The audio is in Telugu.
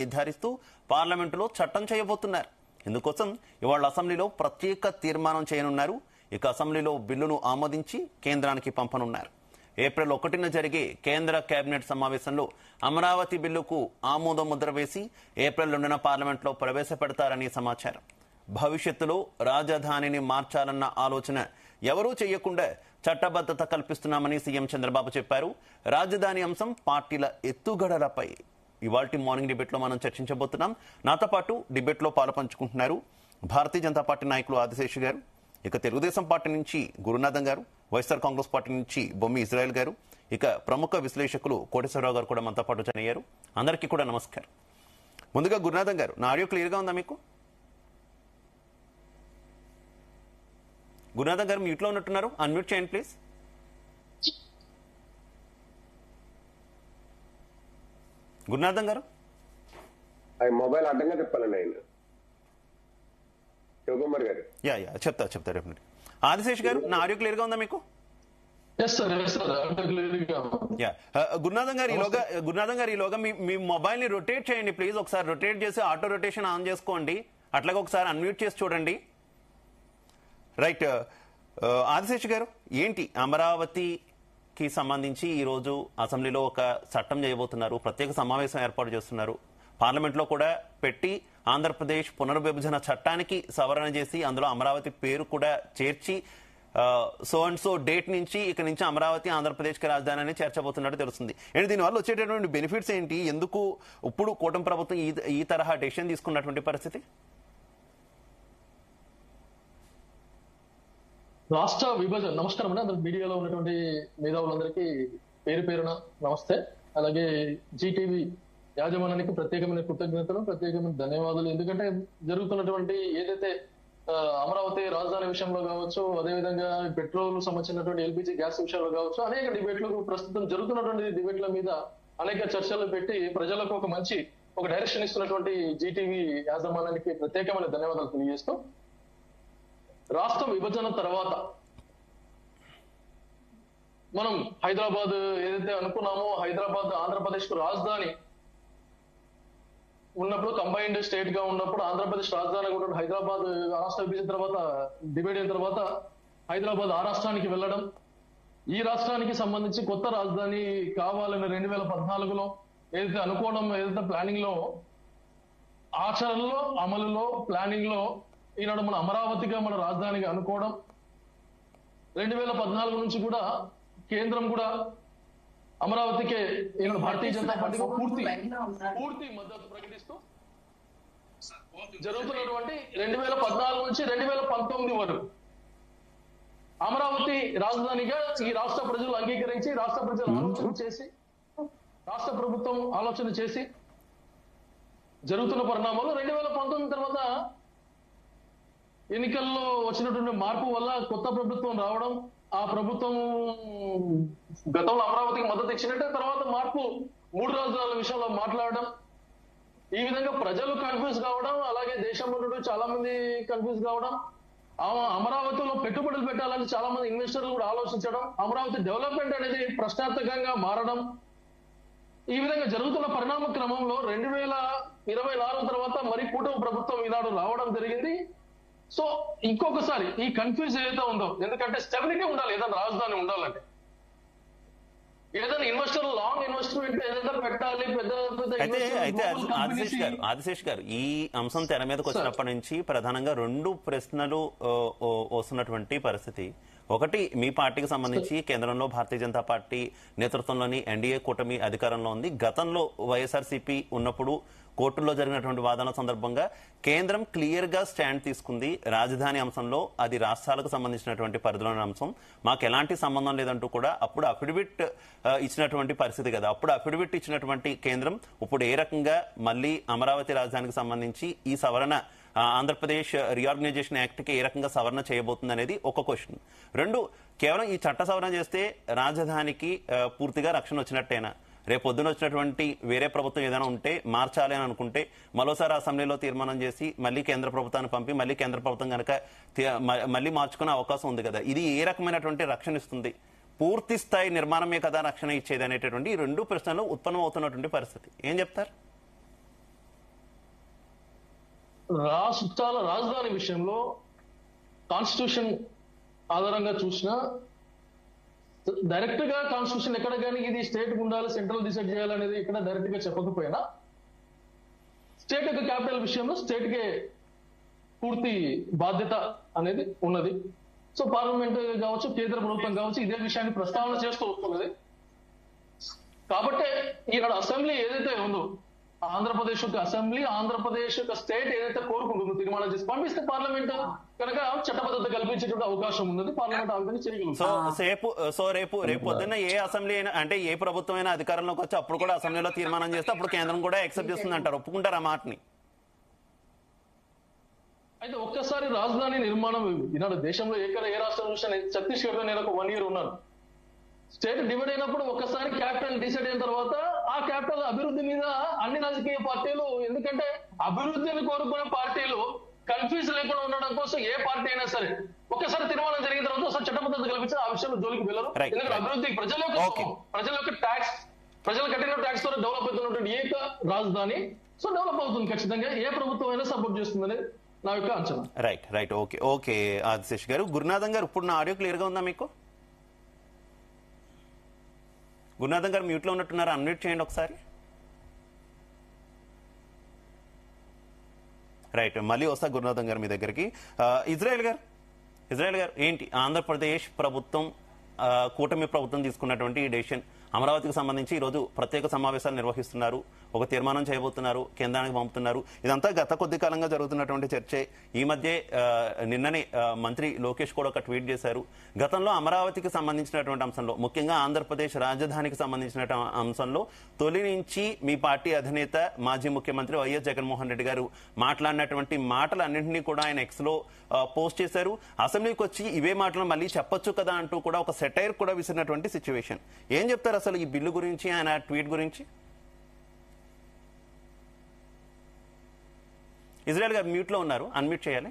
నిర్ధారిస్తూ పార్లమెంటులో చట్టం చేయబోతున్నారు. ఇందుకోసం ఇవాళ అసెంబ్లీలో ప్రత్యేక తీర్మానం చేయనున్నారు. ఇక అసెంబ్లీలో బిల్లును ఆమోదించి కేంద్రానికి పంపనున్నారు. ఏప్రిల్ 1న జరిగే కేంద్ర కేబినెట్ సమావేశంలో అమరావతి బిల్లుకు ఆమోద ముద్ర వేసి ఏప్రిల్ 2న పార్లమెంట్లో ప్రవేశపెడతారని సమాచారం. భవిష్యత్తులో రాజధానిని మార్చాలన్న ఆలోచన ఎవరూ చేయకుండా చట్టబద్ధత కల్పిస్తున్నామని సీఎం చంద్రబాబు చెప్పారు. రాజధాని అంశం పార్టీల ఎత్తుగడలపై ఇవాల్టి మార్నింగ్ డిబేట్లో మనం చర్చించబోతున్నాం. నాతో పాటు డిబేట్లో పాలుపంచుకుంటున్నారు భారతీయ జనతా పార్టీ నాయకులు ఆదిశేషు గారు, ఇక తెలుగుదేశం పార్టీ నుంచి గురునాథన్ గారు, వైఎస్ఆర్ కాంగ్రెస్ పార్టీ నుంచి బొమ్మి ఇజ్రాయెల్ గారు, ఇక ప్రముఖ విశ్లేషకులు కోటేశ్వరరావు గారు కూడా మనతో పాటు జాయిన్ అయ్యారు. అందరికీ కూడా నమస్కారం. ముందుగా గురునాథన్ గారు, నా ఆడియో క్లియర్గా ఉందా మీకు? గురునాథన్ గారు మ్యూట్లో ఉన్నట్టున్నారు, అన్మ్యూట్ చేయండి ప్లీజ్. గురునాథన్ గారు మొబైల్ అడ్డంగా చెప్పాలండి ఆయన శివకుమార్ గారు. చెప్తా డెఫినెట్. ఆదిశేష్ గారు, నా ఆడియో క్లియర్ గా ఉందా మీకు? గురునాథన్ గారు ఈలోగా మీ మొబైల్ ని రొటేట్ చేయండి ప్లీజ్. ఒకసారి రొటేట్ చేసి ఆటో రొటేషన్ ఆన్ చేసుకోండి. అట్లాగే ఒకసారి అన్మ్యూట్ చేసి చూడండి. రైట్. ఆదిశేష్ గారు, ఏంటి అమరావతికి సంబంధించి ఈరోజు అసెంబ్లీలో ఒక చట్టం చేయబోతున్నారు, ప్రత్యేక సమావేశం ఏర్పాటు చేస్తున్నారు, పార్లమెంట్లో కూడా పెట్టి ఆంధ్రప్రదేశ్ పునర్విభజన చట్టానికి సవరణ చేసి అందులో అమరావతి పేరు కూడా చేర్చి సో అండ్ సో డేట్ నుంచి ఇక నుంచి అమరావతి ఆంధ్రప్రదేశ్కి రాజధాని అని చేర్చబోతున్నట్టు తెలుస్తుంది. అండ్ దీనివల్ల వచ్చేటటువంటి బెనిఫిట్స్ ఏంటి? ఎందుకు ఇప్పుడు కూటమి ప్రభుత్వం ఈ తరహా డెసిషన్ తీసుకున్నటువంటి పరిస్థితి? రాష్ట్ర విభజన. నమస్కారం అండి, అందరు మీడియాలో ఉన్నటువంటి మేధావులందరికీ పేరు పేరున నమస్తే. అలాగే జీటీవీ యాజమాన్యానికి ప్రత్యేకమైన కృతజ్ఞతలు, ప్రత్యేకమైన ధన్యవాదాలు. ఎందుకంటే జరుగుతున్నటువంటి ఏదైతే అమరావతి రాజధాని విషయంలో కావచ్చు, అదేవిధంగా పెట్రోల్ సంబంధించినటువంటి ఎల్పిజి గ్యాస్ విషయంలో కావచ్చు, అనేక డిబేట్లు ప్రస్తుతం జరుగుతున్నటువంటి డిబేట్ల మీద అనేక చర్చలు పెట్టి ప్రజలకు ఒక డైరెక్షన్ ఇస్తున్నటువంటి జీటీవీ యాజమాన్యానికి ప్రత్యేకమైన ధన్యవాదాలు తెలియజేస్తూ, రాష్ట్ర విభజన తర్వాత మనం హైదరాబాద్ ఏదైతే అనుకున్నామో, హైదరాబాద్ ఆంధ్రప్రదేశ్ కు రాజధాని ఉన్నప్పుడు, కంబైన్డ్ స్టేట్ గా ఉన్నప్పుడు ఆంధ్రప్రదేశ్ రాజధాని కూడా హైదరాబాద్ రాష్ట్ర విభజన తర్వాత డిబేట్ అయిన తర్వాత హైదరాబాద్ ఆ రాష్ట్రానికి వెళ్ళడం, ఈ రాష్ట్రానికి సంబంధించి కొత్త రాజధాని కావాలని 2014లో ఏదైతే అనుకోవడం, ఏదైతే ప్లానింగ్ లో, ఆచరణలో, అమలులో, ప్లానింగ్ లో ఈనాడు మన అమరావతిగా మన రాజధానిగా అనుకోవడం, 2014 నుంచి కూడా కేంద్రం కూడా అమరావతికే భారతీయ జనతా పార్టీకి పూర్తి మద్దతు ప్రకటిస్తూ జరుగుతున్నటువంటి 2014 నుంచి 2019 వరకు అమరావతి రాజధానిగా ఈ రాష్ట్ర ప్రజలు అంగీకరించి, రాష్ట్ర ప్రజలు ఆలోచన చేసి, రాష్ట్ర ప్రభుత్వం ఆలోచన చేసి జరుగుతున్న పరిణామాలు 2019 తర్వాత ఎన్నికల్లో వచ్చినటువంటి మార్పు వల్ల కొత్త ప్రభుత్వం రావడం, ఆ ప్రభుత్వం గతంలో అమరావతికి మద్దతు ఇచ్చినట్టే తర్వాత మార్పు 3 రాజధానుల విషయంలో మాట్లాడడం, ఈ విధంగా ప్రజలు కన్ఫ్యూజ్ కావడం, అలాగే దేశంలో చాలా మంది కన్ఫ్యూజ్ కావడం, అమరావతిలో పెట్టుబడులు పెట్టాలని చాలా మంది ఇన్వెస్టర్లు కూడా ఆలోచించడం, అమరావతి డెవలప్మెంట్ అనేది ప్రశ్నార్థకంగా మారడం, ఈ విధంగా జరుగుతున్న పరిణామ క్రమంలో 2024 తర్వాత మరి కూటమి ప్రభుత్వం ఈనాడు రావడం జరిగింది. సో ఇంకొకసారి ఈ కన్ఫ్యూజ్ ఏదైతే ఉందో, ఎందుకంటే స్టెబిలిటీ ఉండాలి ఏదైనా రాజధాని ఉండాలంటే, ఏదైనా ఇన్వెస్టర్ లాంగ్ ఇన్వెస్ట్మెంట్ ఏదైనా పెట్టాలి. అయితే ఆదిశేష్ గారు, ఈ అంశం తెర మీదకి వచ్చినప్పటి నుంచి ప్రధానంగా 2 ప్రశ్నలు వస్తున్నటువంటి పరిస్థితి. ఒకటి, మీ పార్టీకి సంబంధించి కేంద్రంలో భారతీయ జనతా పార్టీ నేతృత్వంలోని ఎన్డీఏ కూటమి అధికారంలో ఉంది. గతంలో వైఎస్ఆర్సీపీ ఉన్నప్పుడు కోర్టుల్లో జరిగినటువంటి వాదనల సందర్భంగా కేంద్రం క్లియర్ గా స్టాండ్ తీసుకుంది. రాజధాని అంశంలో అది రాష్ట్రాలకు సంబంధించినటువంటి పరిధిలోని అంశం, మాకు ఎలాంటి సంబంధం లేదంటూ కూడా అప్పుడు అఫిడవిట్ ఇచ్చినటువంటి పరిస్థితి కదా. అప్పుడు అఫిడవిట్ ఇచ్చినటువంటి కేంద్రం ఇప్పుడు ఏ రకంగా మళ్ళీ అమరావతి రాజధానికి సంబంధించి ఈ సవరణ, ఆంధ్రప్రదేశ్ రీఆర్గనైజేషన్ యాక్ట్ కి ఏ రకంగా సవరణ చేయబోతుంది అనేది ఒక క్వశ్చన్. 2, కేవలం ఈ చట్ట సవరణ చేస్తే రాజధానికి పూర్తిగా రక్షణ వచ్చినట్టేనా? రేపు పొద్దున వచ్చినటువంటి వేరే ప్రభుత్వం ఏదైనా ఉంటే మార్చాలి అని అనుకుంటే మరోసారి అసెంబ్లీలో తీర్మానం చేసి మళ్ళీ కేంద్ర ప్రభుత్వాన్ని పంపి మళ్ళీ కేంద్ర ప్రభుత్వం కనుక మళ్ళీ మార్చుకునే అవకాశం ఉంది కదా. ఇది ఏ రకమైనటువంటి రక్షణ ఇస్తుంది? పూర్తి స్థాయి నిర్మాణమే కదా రక్షణ ఇచ్చేది అనేటటువంటి 2 ప్రశ్నలు ఉత్పన్నం అవుతున్నటువంటి పరిస్థితి. ఏం చెప్తారు? రాష్ట్రాల రాజధాని విషయంలో కాన్స్టిట్యూషన్ ఆధారంగా చూసినా డైరెక్ట్ గా కాన్స్టిట్యూషన్ ఎక్కడ కానీ ఇది స్టేట్ ఉండాలి, సెంట్రల్ డిసైడ్ చేయాలనేది ఇక్కడ డైరెక్ట్ గా చెప్పకపోయినా స్టేట్ యొక్క క్యాపిటల్ విషయంలో స్టేట్ కే పూర్తి బాధ్యత అనేది ఉన్నది. సో పార్లమెంట్ కావచ్చు, కేంద్ర ప్రభుత్వం కావచ్చు ఇదే విషయాన్ని ప్రస్తావన చేస్తూ వస్తున్నది. కాబట్టి ఇక్కడ అసెంబ్లీ ఏదైతే ఉందో ఆంధ్రప్రదేశ్ యొక్క అసెంబ్లీ, ఆంధ్రప్రదేశ్ యొక్క స్టేట్ ఏదైతే కోరుకుంటుందో తీర్మానం చేసి పంపిస్తే పార్లమెంట్ కనుక చట్టబద్ధత కల్పించేటువంటి అవకాశం ఉన్నది. పార్లమెంట్ ఆ విధంగా చేయగలుగుతుంది. రేపు పొద్దున్న ఏ అసెంబ్లీ అయినా అంటే ఏ ప్రభుత్వం అయినా అధికారంలోకి వచ్చి అప్పుడు కూడా అసెంబ్లీలో తీర్మానం చేస్తే అప్పుడు కేంద్రం కూడా యాక్సెప్ట్ చేస్తుంది అంటారు. ఒప్పుకుంటారు ఆ మాటని? అయితే ఒక్కసారి రాజధాని నిర్మాణం ఈనాడు దేశంలో ఏ రాష్ట్రం చూసినా ఛత్తీస్గఢ్ లో నేను ఒక 1 year ఉన్నాను. స్టేట్ డివైడ్ అయినప్పుడు ఒక్కసారి క్యాపిటల్ డిసైడ్ అయిన తర్వాత ఆ క్యాపిటల్ అభివృద్ధి మీద అన్ని రాజకీయ పార్టీలు, ఎందుకంటే అభివృద్ధిని కోరుకునే పార్టీలు కన్ఫ్యూజ్ లేకుండా ఉండడం కోసం ఏ పార్టీ అయినా సరే ఒక్కసారి తీర్మానం జరిగిన తర్వాత ఒకసారి చట్టబద్ధత కల్పించి ఆ విషయంలో జోలికి వెళ్ళరు. ఎందుకంటే అభివృద్ధి ప్రజల యొక్క ట్యాక్స్, ప్రజలు కట్టిన ట్యాక్స్ తో డెవలప్ అవుతున్నటువంటి ఏక రాజధాని సో డెవలప్ అవుతుంది. ఖచ్చితంగా ఏ ప్రభుత్వం అయినా సపోర్ట్ చేస్తుందని నా యొక్క అంచనా. రైట్ ఓకే ఆదిశేష్ గారు. గురునాథం గారు, ఇప్పుడు నా ఆడియో క్లియర్ గా ఉందా మీకు? గురునాథం గారు మ్యూట్ లో ఉన్నట్టున్నారు, అన్మ్యూట్ చేయండి ఒకసారి. రైట్, మళ్ళీ వస్తా గురునాథం గారు మీ దగ్గరికి. ఇజ్రాయెల్ గారు ఏంటి ఆంధ్రప్రదేశ్ ప్రభుత్వం కూటమి ప్రభుత్వం తీసుకున్నటువంటి ఈ డెసిషన్ అమరావతికి సంబంధించి ఈరోజు ప్రత్యేక సమావేశాలు నిర్వహిస్తున్నారు, ఒక తీర్మానం చేయబోతున్నారు, కేంద్రానికి పంపుతున్నారు. ఇదంతా గత కొద్ది కాలంగా జరుగుతున్నటువంటి చర్చే. ఈ మధ్య నిన్ననే మంత్రి లోకేష్ కూడా ఒక ట్వీట్ చేశారు. గతంలో అమరావతికి సంబంధించినటువంటి అంశంలో, ముఖ్యంగా ఆంధ్రప్రదేశ్ రాజధానికి సంబంధించిన అంశంలో తొలి నుంచి మీ పార్టీ అధినేత మాజీ ముఖ్యమంత్రి వైఎస్ జగన్మోహన్ రెడ్డి గారు మాట్లాడినటువంటి మాటలన్నింటినీ కూడా ఆయన ఎక్స్ లో పోస్ట్ చేశారు. అసెంబ్లీకి వచ్చి ఇవే మాటలు మళ్ళీ చెప్పొచ్చు కదా అంటూ కూడా ఒక సెటైర్ కూడా విసిరినటువంటి సిచ్యువేషన్. ఏం చెప్తారు అసలు ఈ బిల్లు గురించి, ఆయన ట్వీట్ గురించి? ఇజ్రాయెల్ గారు మ్యూట్ లో ఉన్నారు, అన్మ్యూట్ చేయాలి.